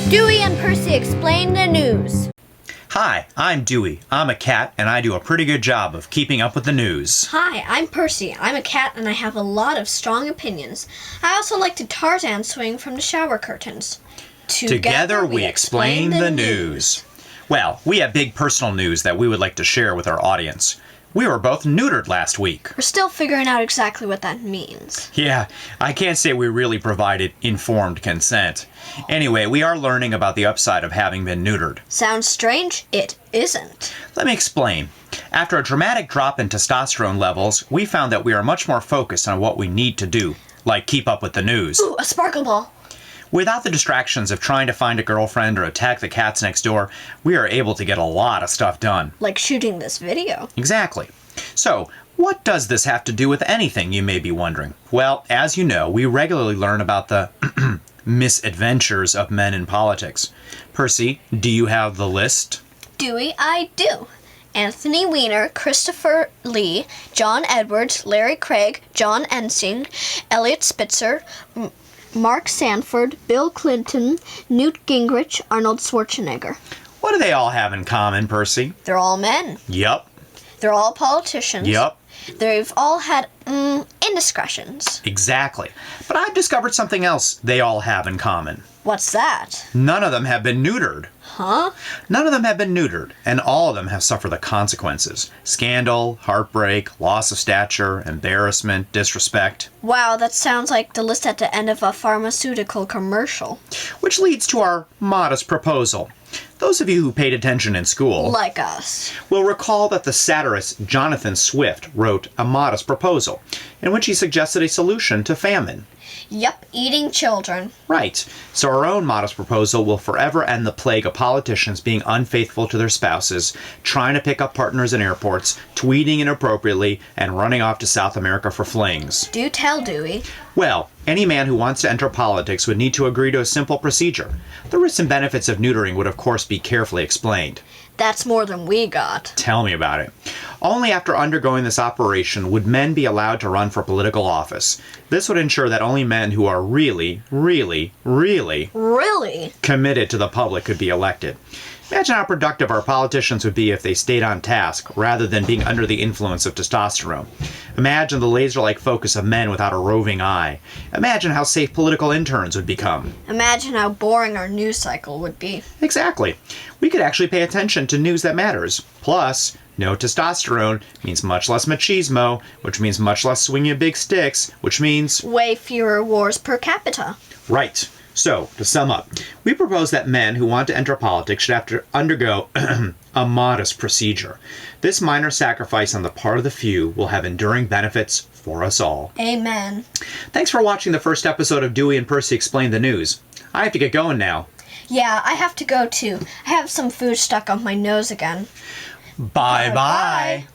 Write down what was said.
Dewey and Percy explain the news. Hi, I'm Dewey. I'm a cat, and I do a pretty good job of keeping up with the news. Hi, I'm Percy. I'm a cat, and I have a lot of strong opinions. I also like to Tarzan swing from the shower curtains. Together we explain the news. Well, we have big personal news that we would like to share with our audience. We were both neutered last week. We're still figuring out exactly what that means. Yeah, I can't say we really provided informed consent. Anyway, we are learning about the upside of having been neutered. Sounds strange? It isn't. Let me explain. After a dramatic drop in testosterone levels, we found that we are much more focused on what we need to do, like keep up with the news. Ooh, a sparkle ball. Without the distractions of trying to find a girlfriend or attack the cats next door, we are able to get a lot of stuff done. Like shooting this video. Exactly. So, what does this have to do with anything, you may be wondering? Well, as you know, we regularly learn about the misadventures of men in politics. Percy, do you have the list? Dewey, I do. Anthony Weiner, Christopher Lee, John Edwards, Larry Craig, John Ensing, Elliot Spitzer, Mark Sanford, Bill Clinton, Newt Gingrich, Arnold Schwarzenegger. What do they all have in common, Percy? They're all men. Yup. They're all politicians. Yup. They've all had indiscretions. Exactly. But I've discovered something else they all have in common. What's that? None of them have been neutered. Huh? None of them have been neutered, and all of them have suffered the consequences. Scandal, heartbreak, loss of stature, embarrassment, disrespect. Wow, that sounds like the list at the end of a pharmaceutical commercial. Which leads to our modest proposal. Those of you who paid attention in school Like us. will recall that the satirist Jonathan Swift wrote a modest proposal in which he suggested a solution to famine. Yup, eating children. Right. So our own modest proposal will forever end the plague of politicians being unfaithful to their spouses, trying to pick up partners in airports, tweeting inappropriately, and running off to South America for flings. Do tell, Dewey. Well, any man who wants to enter politics would need to agree to a simple procedure. The risks and benefits of neutering would of course be carefully explained. That's more than we got. Tell me about it. Only after undergoing this operation would men be allowed to run for political office. This would ensure that only men who are really committed to the public could be elected. Imagine how productive our politicians would be if they stayed on task, rather than being under the influence of testosterone. Imagine the laser-like focus of men without a roving eye. Imagine how safe political interns would become. Imagine how boring our news cycle would be. Exactly. We could actually pay attention to news that matters. Plus, no testosterone means much less machismo, which means much less swinging of big sticks, which means way fewer wars per capita. Right. So, to sum up, we propose that men who want to enter politics should have to undergo a modest procedure. This minor sacrifice on the part of the few will have enduring benefits for us all. Amen. Thanks for watching the first episode of Dewey and Percy Explain the News. I have to get going now. Yeah, I have to go too. I have some food stuck on my nose again. Bye-bye.